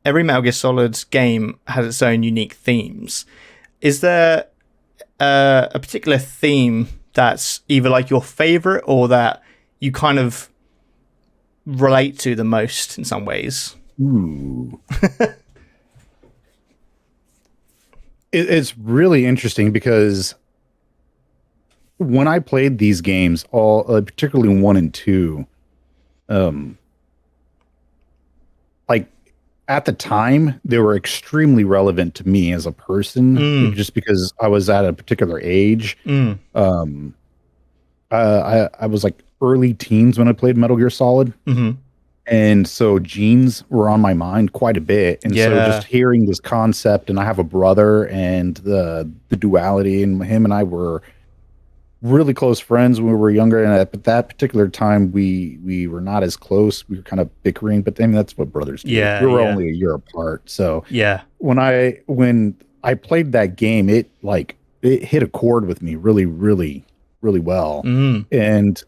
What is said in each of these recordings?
every Metal Gear Solid game has its own unique themes. Is there a particular theme that's either like your favorite or that you kind of relate to the most in some ways? Ooh. It's really interesting because when I played these games, all particularly 1 and 2, like at the time, they were extremely relevant to me as a person, just because I was at a particular age. I was like early teens when I played Metal Gear Solid. And so genes were on my mind quite a bit. And so just hearing this concept, and I have a brother, and the duality, and him and I were really close friends when we were younger. And at that particular time, we were not as close. We were kind of bickering, but I mean, that's what brothers do. We were only a year apart. So when I played that game, it hit a chord with me really, really, really well. And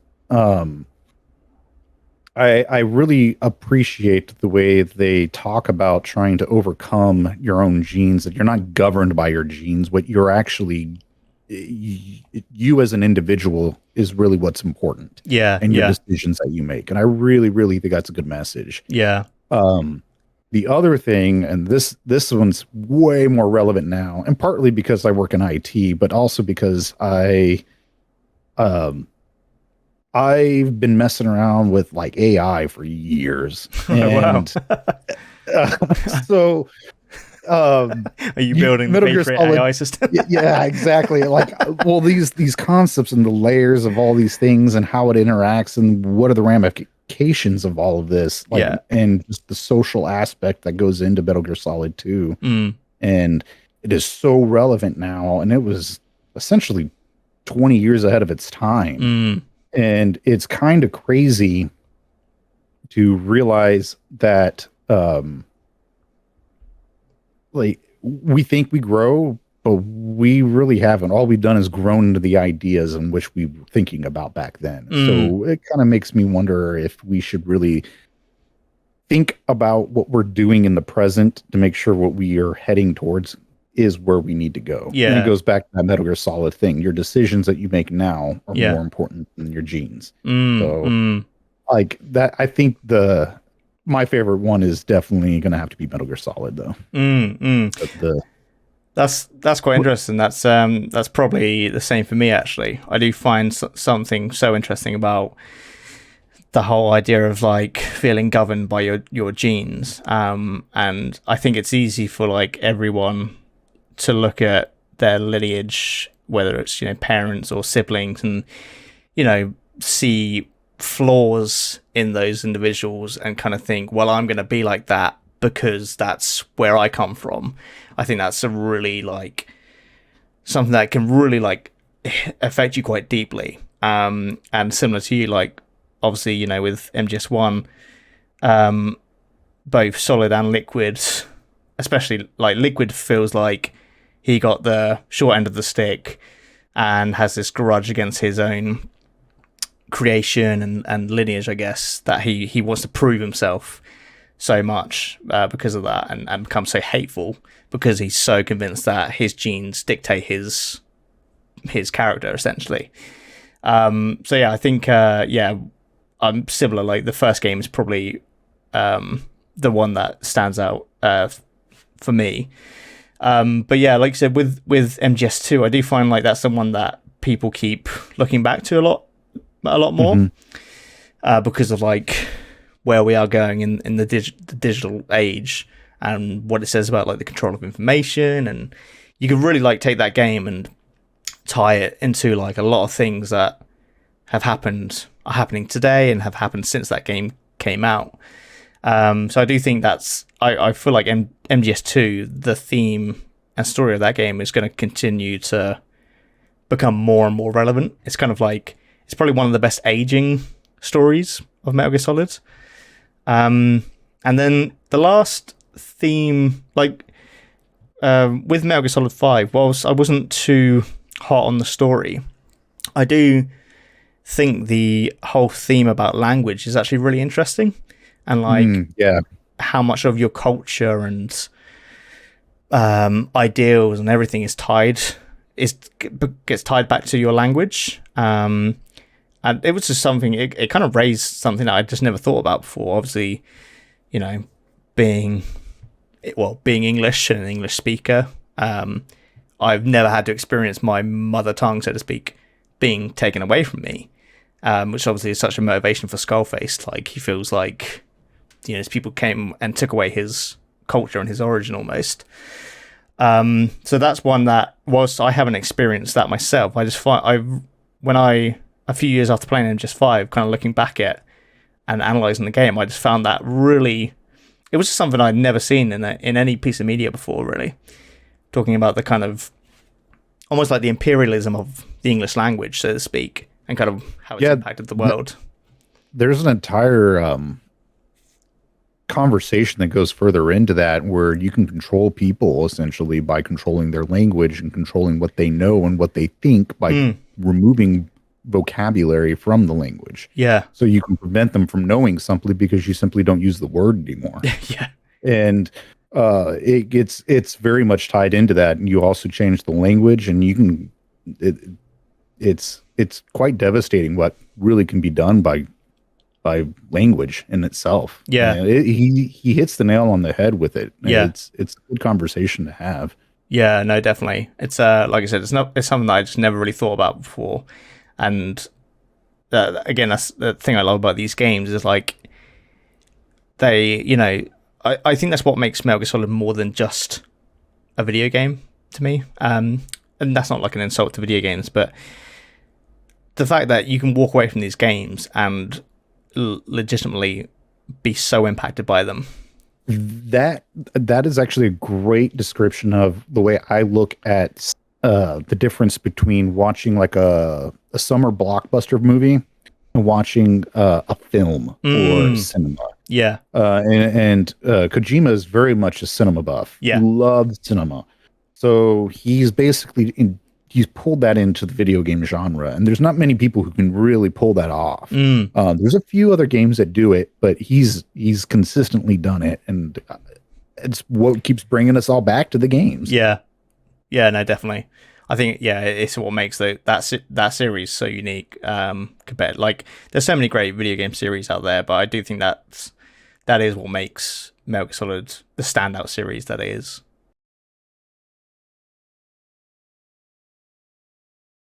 I really appreciate the way they talk about trying to overcome your own genes, that you're not governed by your genes. What you're actually, you as an individual is really what's important. And your decisions that you make. And I really, really think that's a good message. The other thing, and this one's way more relevant now, and partly because I work in IT, but also because I've been messing around with like AI for years. And, so are you building the Patriot AI system? Yeah, exactly. Like, well, these concepts and the layers of all these things and how it interacts and what are the ramifications of all of this, and just the social aspect that goes into Metal Gear Solid 2. And it is so relevant now, and it was essentially 20 years ahead of its time. And it's kind of crazy to realize that, like, we think we grow, but we really haven't. All we've done is grown into the ideas in which we were thinking about back then. So it kind of makes me wonder if we should really think about what we're doing in the present to make sure what we are heading towards is where we need to go. And it goes back to that Metal Gear Solid thing. Your decisions that you make now are more important than your genes. Like that, I think my favorite one is definitely going to have to be Metal Gear Solid, though. That's quite interesting. That's probably the same for me, actually. I do find something so interesting about the whole idea of like feeling governed by your genes. And I think it's easy for like everyone to look at their lineage, whether it's, parents or siblings, and, see flaws in those individuals and kind of think, well, I'm going to be like that because that's where I come from. I think that's a really like something that can really like affect you quite deeply. And similar to you, like obviously, with MGS1, both Solid and Liquid, especially like Liquid, feels like he got the short end of the stick and has this grudge against his own creation and lineage, I guess, that he wants to prove himself so much because of that, and become so hateful because he's so convinced that his genes dictate his character, essentially. So yeah, I think I'm similar. Like the first game is probably the one that stands out for me. But yeah, like I said, with MGS2, I do find like that's someone that people keep looking back to a lot more, because of like where we are going in the digital age and what it says about like the control of information. And you can really like take that game and tie it into like a lot of things that are happening today and have happened since that game came out. So I do think I feel like MGS2, the theme and story of that game is going to continue to become more and more relevant. It's kind of like, it's probably one of the best aging stories of Metal Gear Solid. And then the last theme, like with Metal Gear Solid 5, whilst I wasn't too hot on the story, I do think the whole theme about language is actually really interesting. And like, how much of your culture and ideals and everything gets tied back to your language. And it was just something, it kind of raised something that I just never thought about before. Obviously, you know, being English and an English speaker, I've never had to experience my mother tongue, so to speak, being taken away from me, which obviously is such a motivation for Skullface. Like, he feels like, you know, people came and took away his culture and his origin almost. So that's one that, whilst I haven't experienced that myself, I just find a few years after playing MGS5, kind of looking back at and analysing the game, I just found that really, it was just something I'd never seen in any piece of media before, really. Talking about the kind of, almost like the imperialism of the English language, so to speak, and kind of how it's impacted the world. There's an entire conversation that goes further into that, where you can control people essentially by controlling their language and controlling what they know and what they think by removing vocabulary from the language. Yeah. So you can prevent them from knowing something because you simply don't use the word anymore. Yeah. And it's very much tied into that. And you also change the language, and you can it's quite devastating what really can be done by language in itself. Yeah. He hits the nail on the head with it. Yeah. It's a good conversation to have. Yeah, no, definitely. It's like I said, it's something that I just never really thought about before. And again, that's the thing I love about these games, is like they, you know, I think that's what makes Metal Gear Solid more than just a video game to me. And that's not like an insult to video games, but the fact that you can walk away from these games and legitimately be so impacted by them. That is actually a great description of the way I look at the difference between watching like a summer blockbuster movie and watching a film or cinema. Yeah. And Kojima is very much a cinema buff. Yeah. He loves cinema. So he's basically he's pulled that into the video game genre, and there's not many people who can really pull that off. There's a few other games that do it, but he's consistently done it, and it's what keeps bringing us all back to the games. Yeah, no, definitely. I think it's what makes that series so unique. Compared, like, there's so many great video game series out there, but I do think that is what makes Metal Gear Solid the standout series that it is.